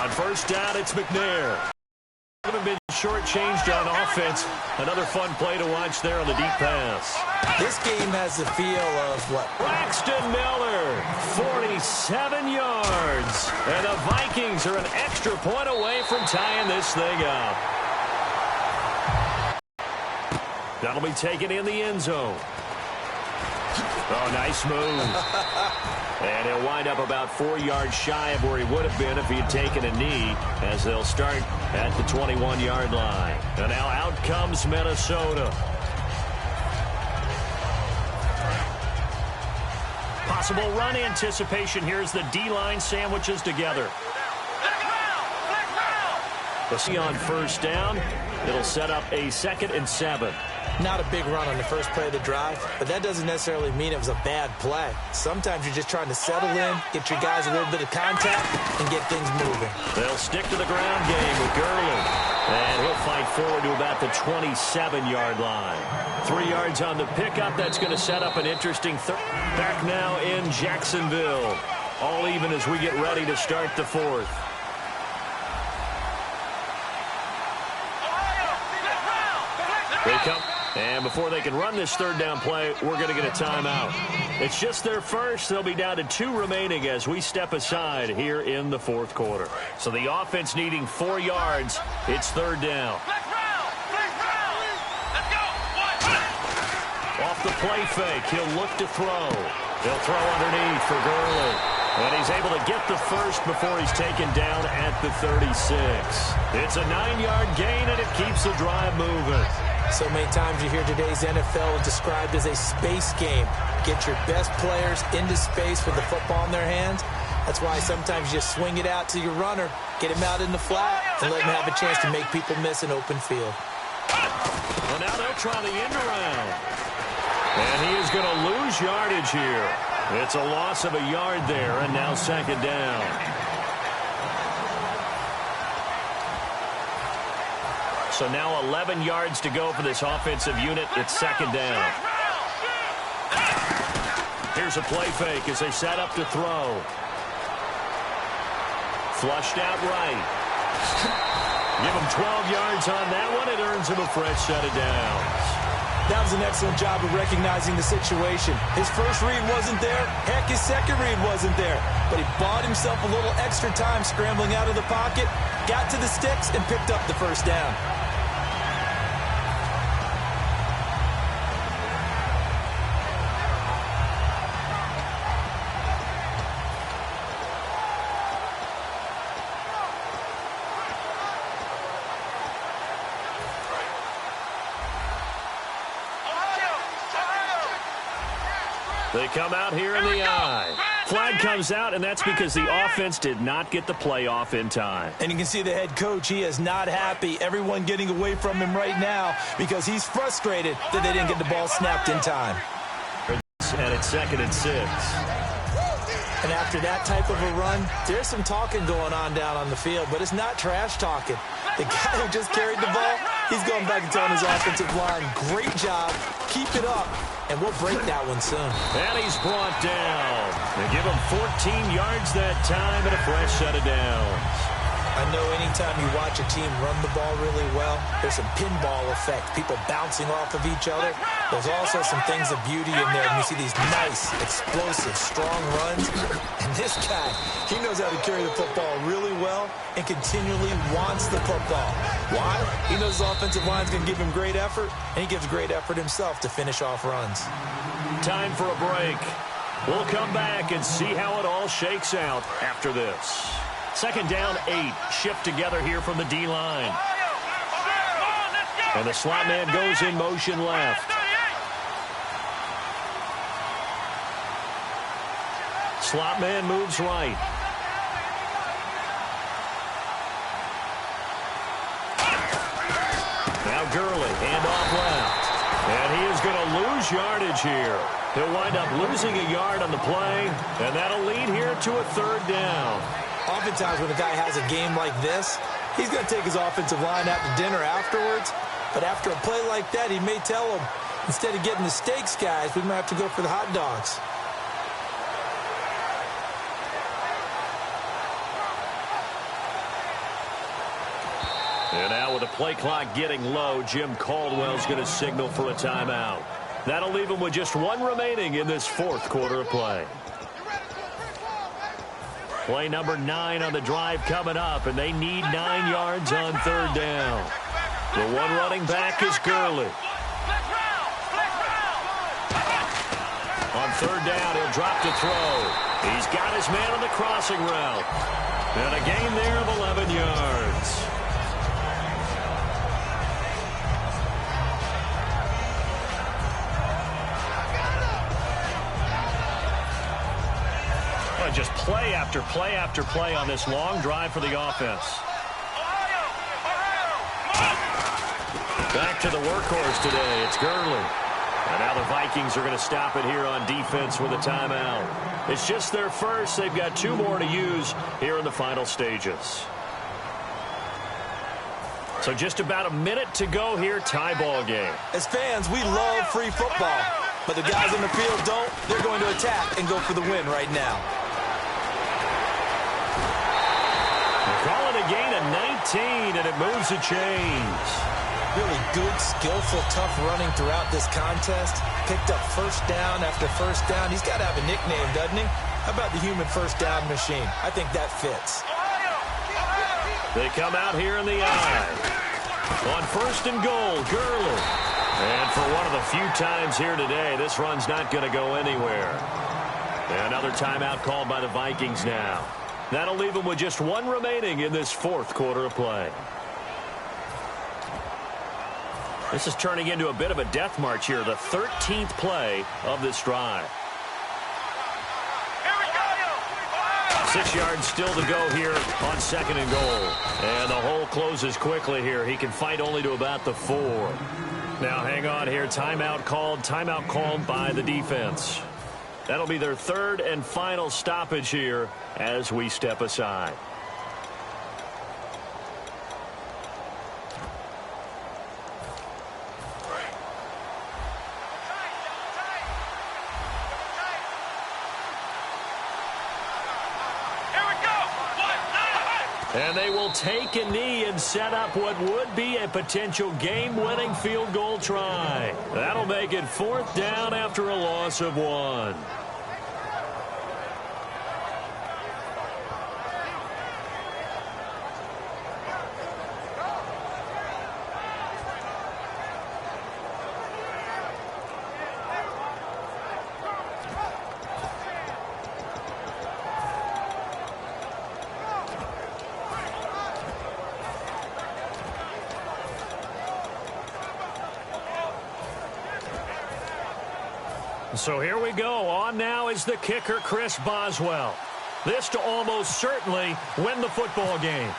On first down, it's McNair. Haven't been shortchanged on offense. Another fun play to watch there on the deep pass. This game has the feel of what? Braxton Miller, 47 yards. And the Vikings are an extra point away from tying this thing up. That'll be taken in the end zone. Oh, nice move. And he'll wind up about 4 yards shy of where he would have been if he had taken a knee, as they'll start at the 21-yard line. And now out comes Minnesota. Possible run anticipation. Here's the D-line sandwiches together. We'll see on first down. It'll set up a 2nd and 7. Not a big run on the first play of the drive, but that doesn't necessarily mean it was a bad play. Sometimes you're just trying to settle in, get your guys a little bit of contact, and get things moving. They'll stick to the ground game with Gurley. And he'll fight forward to about the 27-yard line. 3 yards on the pickup. That's going to set up an interesting third. Back now in Jacksonville. All even as we get ready to start the 4th. They come. And before they can run this third down play, we're going to get a timeout. It's just their first. They'll be down to 2 remaining as we step aside here in the 4th quarter. So the offense needing 4 yards. It's third down. Off the play fake, he'll look to throw. He'll throw underneath for Gurley. And he's able to get the first before he's taken down at the 36. It's a 9-yard gain, and it keeps the drive moving. So many times you hear today's NFL described as a space game. Get your best players into space with the football in their hands. That's why sometimes you swing it out to your runner, get him out in the flat, and let him have a chance to make people miss an open field. Well, now they'll try the end around. And he is going to lose yardage here. It's a loss of a yard there, and now 2nd down. So now 11 yards to go for this offensive unit. It's 2nd down. Here's a play fake as they set up to throw. Flushed out right. Give him 12 yards on that one. It earns him a fresh set of downs. That was an excellent job of recognizing the situation. His first read wasn't there. Heck, his second read wasn't there. But he bought himself a little extra time scrambling out of the pocket, got to the sticks, and picked up the first down. They come out here in the eye. Flag comes out, and that's because the offense did not get the play off in time. And you can see the head coach, he is not happy. Everyone getting away from him right now because he's frustrated that they didn't get the ball snapped in time. And it's 2nd and 6. And after that type of a run, there's some talking going on down on the field, but it's not trash talking. The guy who just carried the ball, he's going back and telling his offensive line, great job, keep it up, and we'll break that one soon. And he's brought down. They give him 14 yards that time and a fresh set of downs. I know anytime you watch a team run the ball really well, there's some pinball effect, people bouncing off of each other. There's also some things of beauty in there, and you see these nice, explosive, strong runs. And this guy, he knows how to carry the football really well and continually wants the football. Why? He knows his offensive line's going to give him great effort, and he gives great effort himself to finish off runs. Time for a break. We'll come back and see how it all shakes out after this. 2nd down, 8. Shift together here from the D-line. And the slot man goes in motion left. Slot man moves right. Now Gurley, handoff left. And he is going to lose yardage here. He'll wind up losing a yard on the play, and that'll lead here to a 3rd down. Oftentimes when a guy has a game like this, he's going to take his offensive line out to dinner afterwards. But after a play like that, he may tell them, instead of getting the steaks, guys, we might have to go for the hot dogs. And now with the play clock getting low, Jim Caldwell's going to signal for a timeout. That'll leave him with just one remaining in this fourth quarter of play. Play number 9 on the drive coming up, and they need 9 yards on third down. The one running back is Gurley. On third down, he'll drop to throw. He's got his man on the crossing route. And a gain there of 11 yards. Just play after play after play on this long drive for the offense. Back to the workhorse today. It's Gurley. And now the Vikings are going to stop it here on defense with a timeout. It's just their first. They've got 2 more to use here in the final stages. So just about a minute to go here. Tie ball game. As fans, we love free football. But the guys on the field don't. They're going to attack and go for the win right now. Calling a gain of 19, and it moves the chains. Really good, skillful, tough running throughout this contest. Picked up first down after first down. He's got to have a nickname, doesn't he? How about the human first down machine? I think that fits. They come out here in the eye. On first and goal, Gurley. And for one of the few times here today, this run's not going to go anywhere. And another timeout called by the Vikings now. That'll leave them with just one remaining in this fourth quarter of play. This is turning into a bit of a death march here, the 13th play of this drive. 6 yards still to go here on second and goal. And the hole closes quickly here. He can fight only to about the 4. Now hang on here. Timeout called by the defense. That'll be their third and final stoppage here as we step aside. And they will take a knee and set up what would be a potential game-winning field goal try. That'll make it 4th down after a loss of 1. So here we go. On now is the kicker, Chris Boswell. This to almost certainly win the football game.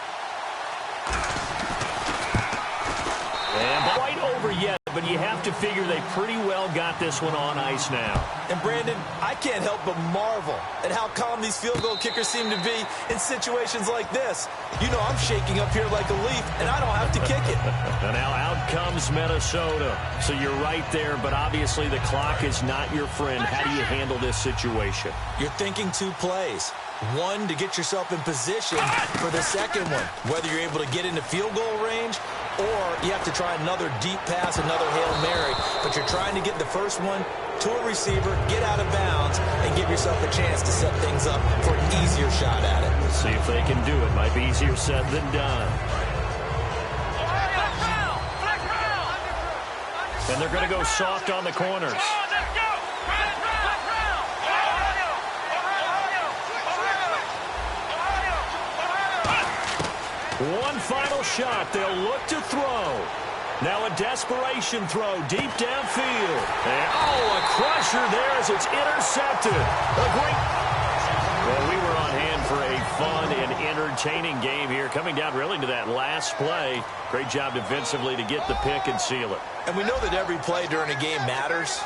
And quite over yet, but you have to figure they pretty well got this one on ice now. And Brandon, I can't help but marvel at how calm these field goal kickers seem to be in situations like this. You know I'm shaking up here like a leaf, and I don't have to kick it. And now out comes Minnesota. So you're right there, but obviously the clock is not your friend. How do you handle this situation? You're thinking 2 plays. One, to get yourself in position for the second one, whether you're able to get into field goal range or you have to try another deep pass, another Hail Mary. But you're trying to get the first one to a receiver, get out of bounds, and give yourself a chance to set things up for an easier shot at it. Let's see if they can do it. Might be easier said than done. And they're going to go soft on the corners. One final shot. They'll look to throw. Now a desperation throw deep downfield. And, a crusher there as it's intercepted. Well, we were on hand for a fun and entertaining game here. Coming down really to that last play. Great job defensively to get the pick and seal it. And we know that every play during a game matters.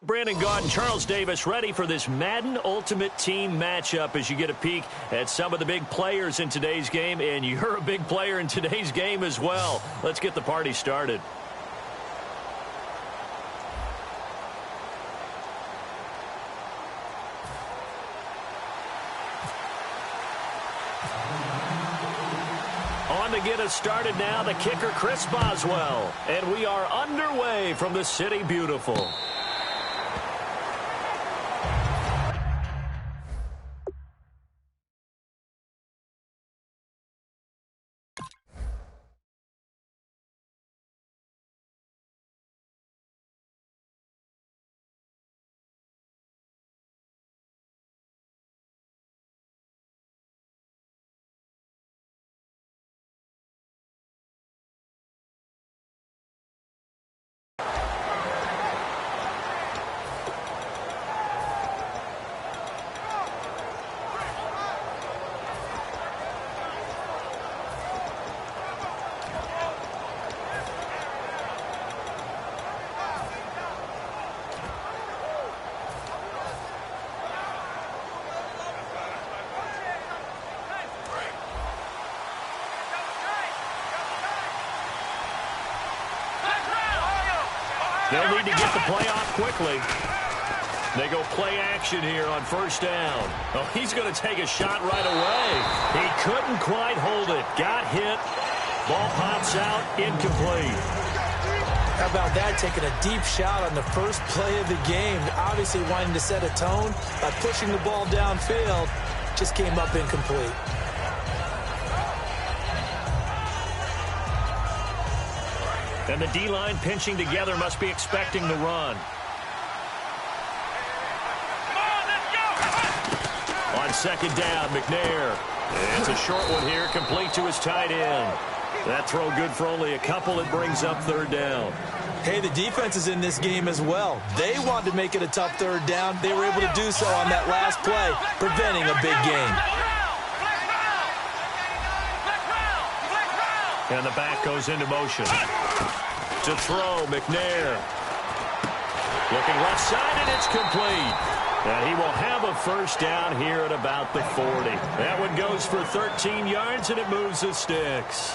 Brandon Gaudin, Charles Davis ready for this Madden Ultimate Team matchup as you get a peek at some of the big players in today's game, and you're a big player in today's game as well. Let's get the party started. On to get us started now, the kicker, Chris Boswell. And we are underway from the City Beautiful. They'll need to get the play off quickly. They go play action here on first down. Oh, he's going to take a shot right away. He couldn't quite hold it. Got hit. Ball pops out, incomplete. How about that, taking a deep shot on the first play of the game, obviously wanting to set a tone by pushing the ball downfield, just came up incomplete. And the D-line pinching together must be expecting the run. On second down, McNair. It's a short one here, complete to his tight end. That throw good for only a couple. It brings up third down. Hey, the defense is in this game as well. They wanted to make it a tough third down. They were able to do so on that last play, preventing a big gain. And the back goes into motion. To throw, McNair. Looking left side, and it's complete. And he will have a first down here at about the 40. That one goes for 13 yards, and it moves the sticks.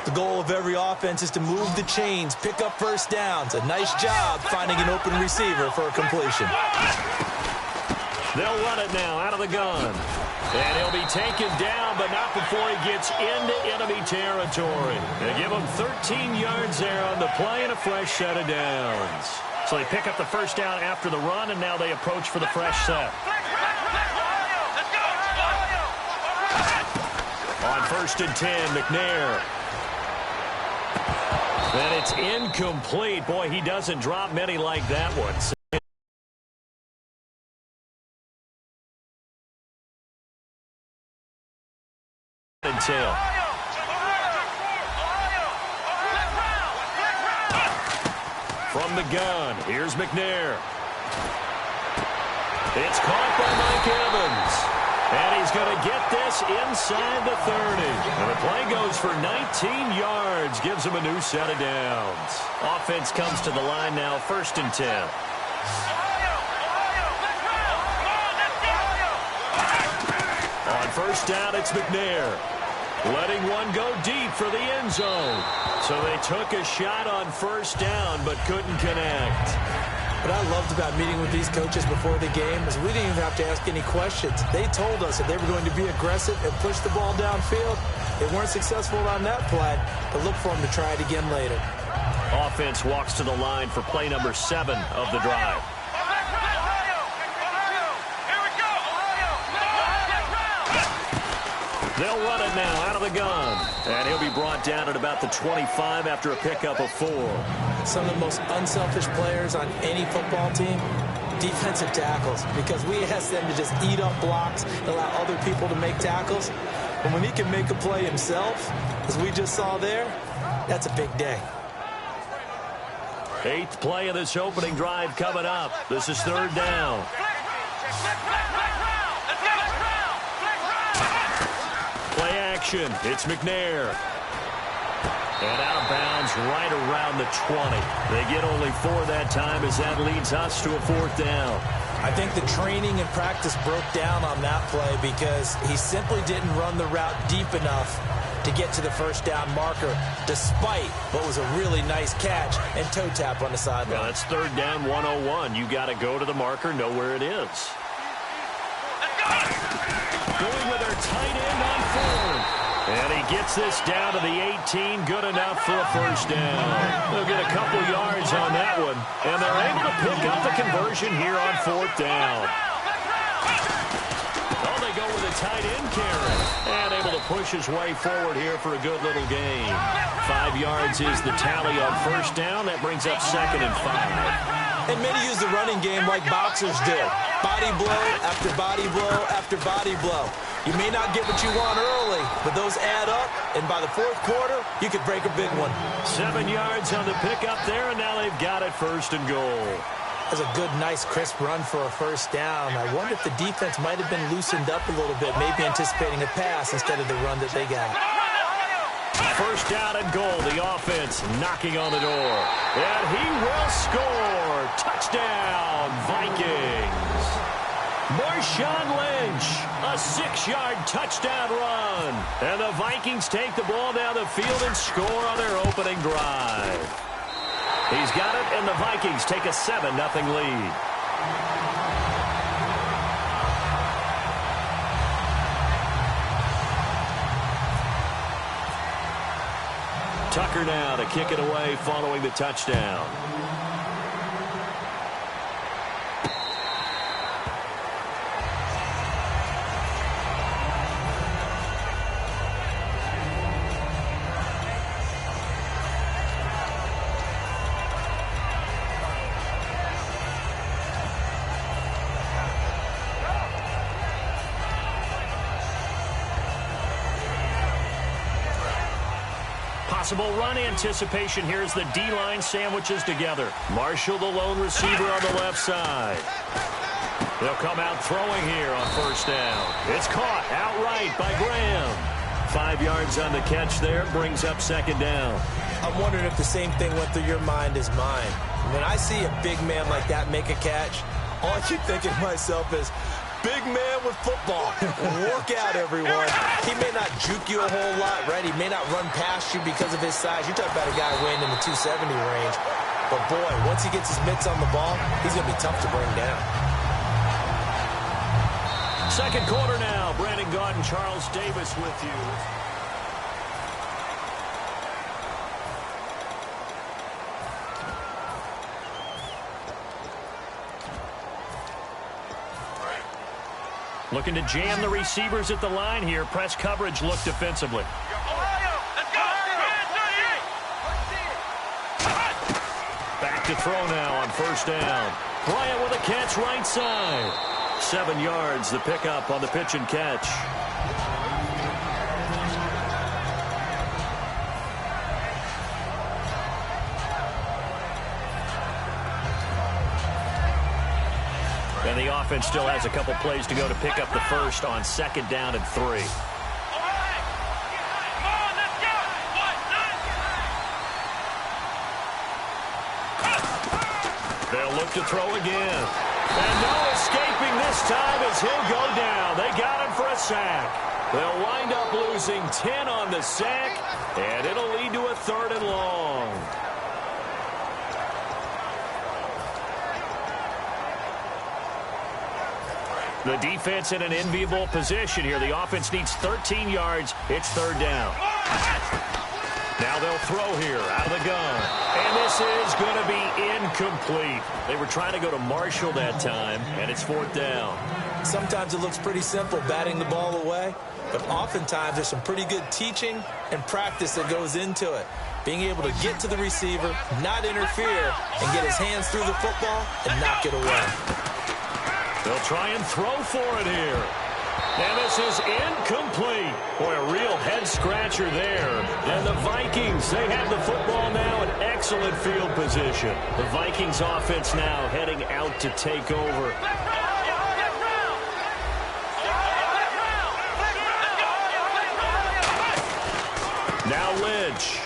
The goal of every offense is to move the chains, pick up first downs. A nice job finding an open receiver for a completion. They'll run it now out of the gun. And he'll be taken down, but not before he gets into enemy territory. They give him 13 yards there on the play and a fresh set of downs. So they pick up the first down after the run, and now they approach for the fresh set. On first and 10, McNair. And it's incomplete. Boy, he doesn't drop many like that one. Until. From the gun, here's McNair. It's caught by Mike Evans. And he's going to get this inside the 30. And the play goes for 19 yards, gives him a new set of downs. Offense comes to the line now, first and 10. On first down, it's McNair. Letting one go deep for the end zone. So they took a shot on first down, but couldn't connect. What I loved about meeting with these coaches before the game is we didn't even have to ask any questions. They told us that they were going to be aggressive and push the ball downfield. They weren't successful on that play, but look for them to try it again later. Offense walks to the line for play number 7 of the drive. They'll run it now out of the gun. And he'll be brought down at about the 25 after a pickup of 4. Some of the most unselfish players on any football team, defensive tackles, because we ask them to just eat up blocks and allow other people to make tackles. But when he can make a play himself, as we just saw there, that's a big day. 8th play of this opening drive coming up. This is third down. Play action. It's McNair. And out of bounds right around the 20. They get only 4 that time as that leads us to a 4th down. I think the training and practice broke down on that play because he simply didn't run the route deep enough to get to the first down marker, despite what was a really nice catch and toe tap on the sideline. Well, that's 3rd down 101. You got to go to the marker, know where it is. Going with their tight end on 4th. And he gets this down to the 18, good enough for a first down. They'll get a couple yards on that one, and they're able to pick up the conversion here on 4th down. Oh, they go with a tight end carry, and able to push his way forward here for a good little gain. 5 yards is the tally on first down. That brings up 2nd and 5. And many use the running game like boxers do. Body blow after body blow after body blow. You may not get what you want early, but those add up, and by the 4th quarter, you could break a big one. 7 yards on the pickup there, and now they've got it 1st and goal. That's a good, nice, crisp run for a first down. I wonder if the defense might have been loosened up a little bit, maybe anticipating a pass instead of the run that they got. First down and goal. The offense knocking on the door. And he will score. Touchdown, Vikings. Marshawn Lynch, a 6-yard touchdown run. And the Vikings take the ball down the field and score on their opening drive. He's got it, and the Vikings take a 7-0 lead. Tucker now to kick it away following the touchdown. Possible run anticipation here as the D-line sandwiches together. Marshall, the lone receiver on the left side. They'll come out throwing here on first down. It's caught outright by Graham. 5 yards on the catch there, brings up 2nd down. I'm wondering if the same thing went through your mind as mine. When I see a big man like that make a catch, all I keep thinking to myself is, big man with football. Work out, everyone. He may not juke you a whole lot, right? He may not run past you because of his size. You're talking about a guy weighing in the 270 range. But, boy, once he gets his mitts on the ball, he's going to be tough to bring down. 2nd quarter now. Brandon Gaudin, Charles Davis with you. Looking to jam the receivers at the line here. Press coverage look defensively. Back to throw now on first down. Bryant with a catch right side. 7 yards, the pickup on the pitch and catch. And the offense still has a couple plays to go to pick up the first on 2nd down and 3. They'll look to throw again. And no escaping this time as he'll go down. They got him for a sack. They'll wind up losing 10 on the sack, and it'll lead to a 3rd and long. The defense in an enviable position here. The offense needs 13 yards. It's 3rd down. Now they'll throw here out of the gun. And this is going to be incomplete. They were trying to go to Marshall that time, and it's 4th down. Sometimes it looks pretty simple, batting the ball away. But oftentimes there's some pretty good teaching and practice that goes into it. Being able to get to the receiver, not interfere, and get his hands through the football and knock it away. They'll try and throw for it here. And this is incomplete. Boy, a real head-scratcher there. And the Vikings, they have the football now in excellent field position. The Vikings offense now heading out to take over. Now Lynch.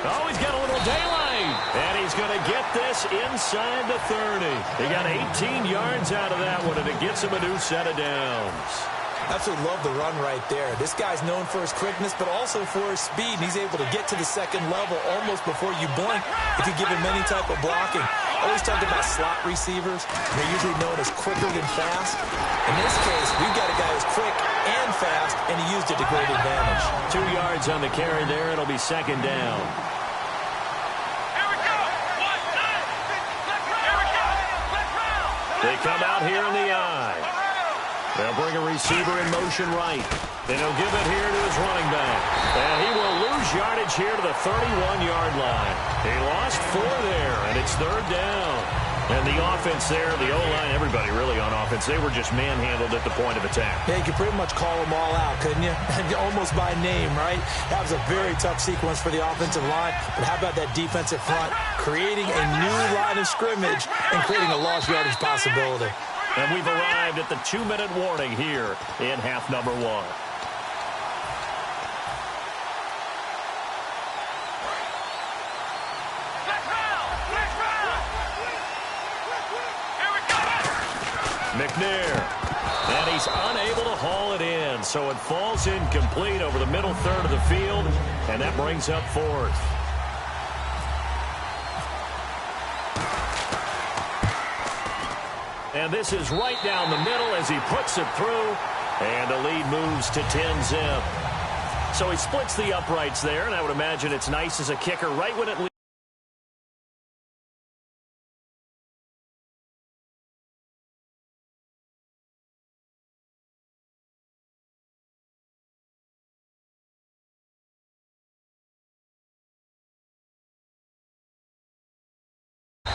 Oh, he's got a little daylight. And he's going to get this inside the 30. He got 18 yards out of that one, and it gets him a new set of downs. Absolutely love the run right there. This guy's known for his quickness, but also for his speed. And he's able to get to the second level almost before you blink if you give him any type of blocking. Always talk about slot receivers. They're usually known as quicker than fast. In this case, we've got a guy who's quick and fast, and he used it to great advantage. 2 yards on the carry there. It'll be second down. They come out here in the eye. They'll bring a receiver in motion right. Then he'll give it here to his running back. And he will lose yardage here to the 31-yard line. He lost 4 there, and it's third down. And the offense there, the O-line, everybody really on offense, they were just manhandled at the point of attack. Yeah, you could pretty much call them all out, couldn't you? Almost by name, right? That was a very tough sequence for the offensive line. But how about that defensive front creating a new line of scrimmage and creating a lost yardage possibility? And we've arrived at the 2-minute warning here in half number 1. McNair, and he's unable to haul it in, so it falls incomplete over the middle third of the field, and that brings up 4th. And this is right down the middle as he puts it through, and the lead moves to 10-zip. So he splits the uprights there, and I would imagine it's nice as a kicker right when it leaves.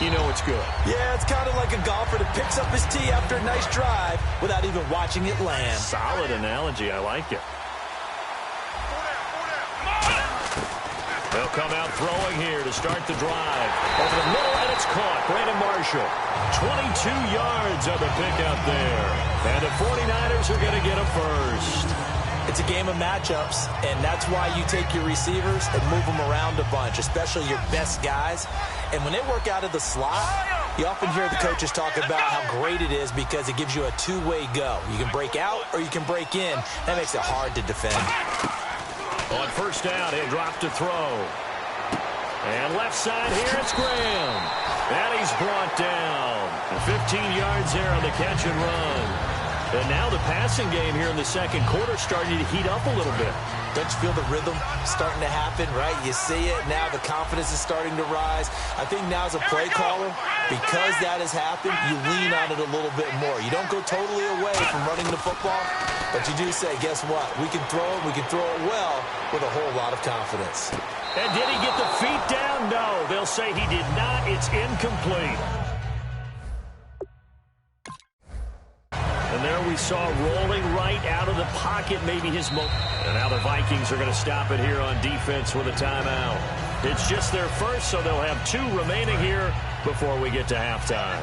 You know it's good. Yeah, it's kind of like a golfer that picks up his tee after a nice drive without even watching it land. Solid analogy. I like it. They'll come out throwing here to start the drive. Over the middle, and it's caught. Brandon Marshall. 22 yards on the pick out there. And the 49ers are going to get a first. It's a game of matchups, and that's why you take your receivers and move them around a bunch, especially your best guys. And when they work out of the slot, you often hear the coaches talk about how great it is because it gives you a two-way go. You can break out or you can break in. That makes it hard to defend. On first down, he'll drop to throw. And left side here, it's Graham. And he's brought down. 15 yards there on the catch and run. And now the passing game here in the second quarter starting to heat up a little bit. Don't you feel the rhythm starting to happen, right? You see it. Now the confidence is starting to rise. I think now as a play caller, because that has happened, you lean on it a little bit more. You don't go totally away from running the football, but you do say, guess what? We can throw it. We can throw it well with a whole lot of confidence. And did he get the feet down? No. They'll say he did not. It's incomplete. And there we saw rolling right out of the pocket, maybe his moment. And now the Vikings are going to stop it here on defense with a timeout. It's just their first, so they'll have 2 remaining here before we get to halftime.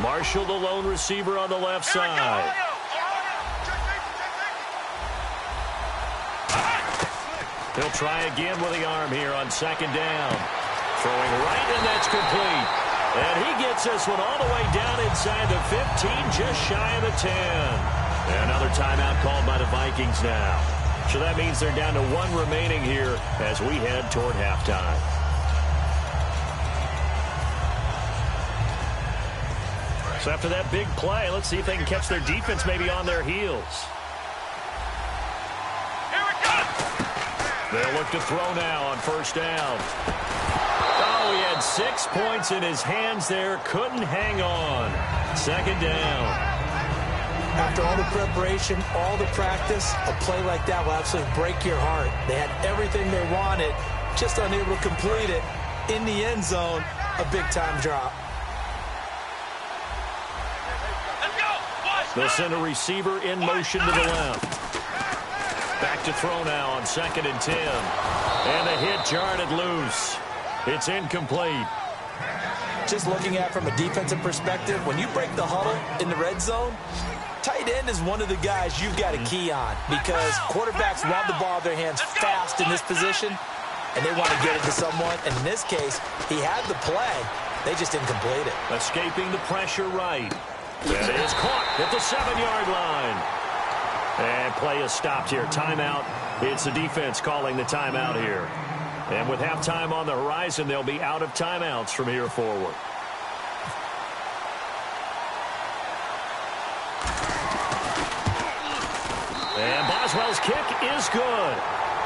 Marshall, the lone receiver on the left side. He'll try again with the arm here on second down. Throwing right, and that's complete. And he gets this one all the way down inside the 15, just shy of the 10. And another timeout called by the Vikings now. So that means they're down to 1 remaining here as we head toward halftime. So after that big play, let's see if they can catch their defense maybe on their heels. They'll look to throw now on first down. Oh, he had 6 points in his hands there. Couldn't hang on. Second down. After all the preparation, all the practice, a play like that will absolutely break your heart. They had everything they wanted, just unable to complete it. In the end zone, a big-time drop. They'll send a receiver in motion to the left. Back to throw now on 2nd and 10. And the hit jarred it loose. It's incomplete. Just looking at it from a defensive perspective, when you break the huddle in the red zone, tight end is one of the guys you've got to key on because quarterbacks want the ball in their hands fast in this position. and they want to get it to someone. And in this case, he had the play. They just didn't complete it. Escaping the pressure right. That is caught at the 7-yard line. And play is stopped here. Timeout. It's the defense calling the timeout here. And with halftime on the horizon, they'll be out of timeouts from here forward. And Boswell's kick is good.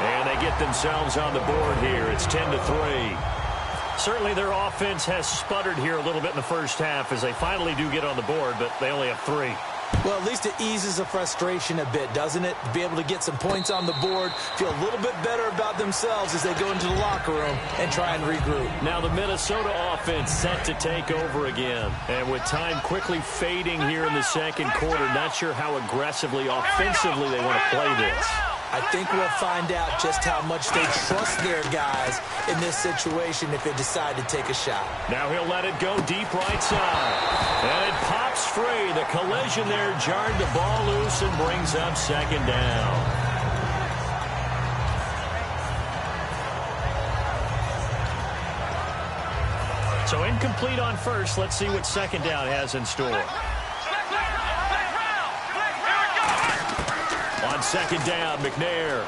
And they get themselves on the board here. It's 10-3. Certainly their offense has sputtered here a little bit in the first half as they finally do get on the board, but they only have 3. Well, at least it eases the frustration a bit, doesn't it? To be able to get some points on the board, feel a little bit better about themselves as they go into the locker room and try and regroup. Now the Minnesota offense set to take over again. And with time quickly fading here in the second quarter, not sure how aggressively, offensively they want to play this. I think we'll find out just how much they trust their guys in this situation if they decide to take a shot. Now he'll let it go deep right side. And it pops free. The collision there jarred the ball loose and brings up second down. So incomplete on first. Let's see what second down has in store. On second down, McNair.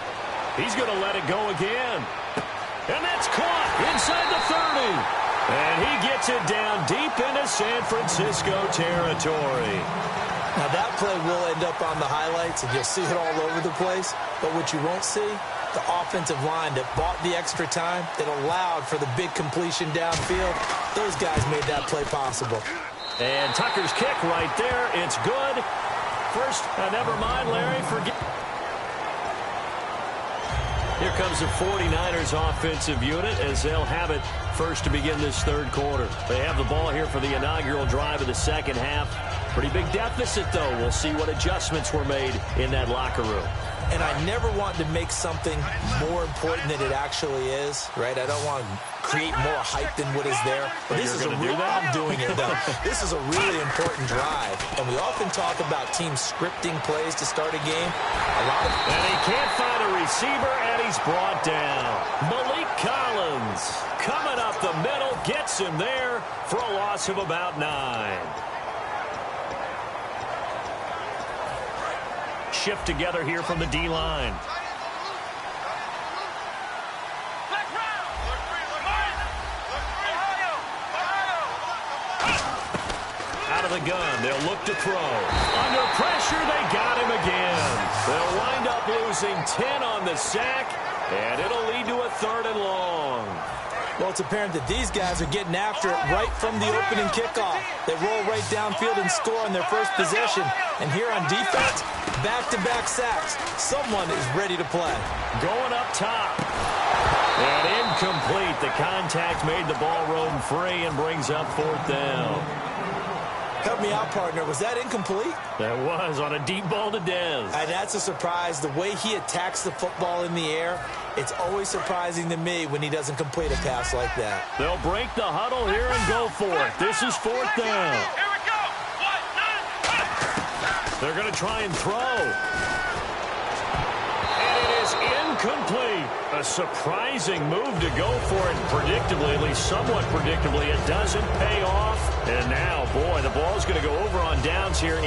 He's going to let it go again. And that's caught inside the 30. And he gets it down deep into San Francisco territory. Now that play will end up on the highlights, and you'll see it all over the place. But what you won't see, the offensive line that bought the extra time, that allowed for the big completion downfield, those guys made that play possible. And Tucker's kick right there. It's good. First, never mind, Larry. Here comes the 49ers offensive unit as they'll have it first to begin this third quarter. They have the ball here for the inaugural drive of the second half. Pretty big deficit, though. We'll see what adjustments were made in that locker room. And I never want to make something more important than it actually is, right? I don't want to create more hype than what is there. But this is a real. I'm doing it though. This is a really important drive, and we often talk about teams scripting plays to start a game. And he can't find a receiver, and he's brought down. Malik Collins coming up the middle, gets him there for a loss of about 9. Shift together here from the D-line. Out of the gun, they'll look to throw. Under pressure, they got him again. They'll wind up losing 10 on the sack, and it'll lead to a 3rd and long. Well, it's apparent that these guys are getting after it right from the opening kickoff. They roll right downfield and score on their first possession. And here on defense, back-to-back sacks. Someone is ready to play. Going up top. And incomplete. The contact made the ball roam free and brings up 4th down. Help me out, partner. Was that incomplete? That was on a deep ball to Dez. And that's a surprise. The way he attacks the football in the air, it's always surprising to me when he doesn't complete a pass like that. They'll break the huddle here and go for it. This is 4th down. Here we go. 1, 9. They're going to try and throw. And it is incomplete. A surprising move to go for it. Predictably, at least somewhat predictably, it doesn't pay off. And now, boy, the ball's going to go over on downs here.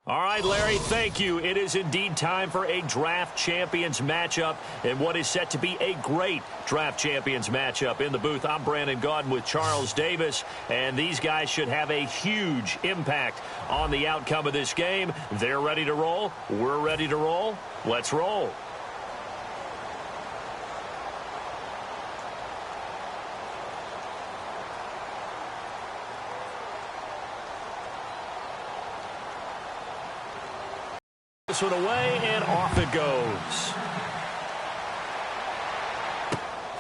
All right, Larry, thank you. It is indeed time for a Draft Champions matchup and what is set to be a great Draft Champions matchup. In the booth, I'm Brandon Gaudin with Charles Davis, and these guys should have a huge impact on the outcome of this game. They're ready to roll. We're ready to roll. Let's roll. This one away, and off it goes.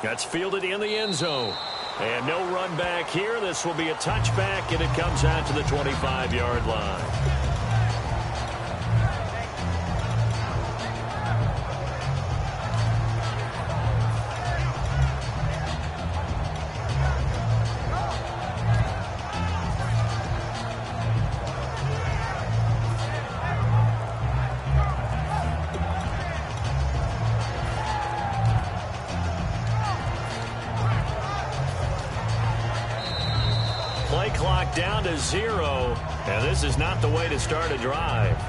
That's fielded in the end zone. And no run back here. This will be a touchback, and it comes out to the 25-yard line. Play clock down to 0, and this is not the way to start a drive.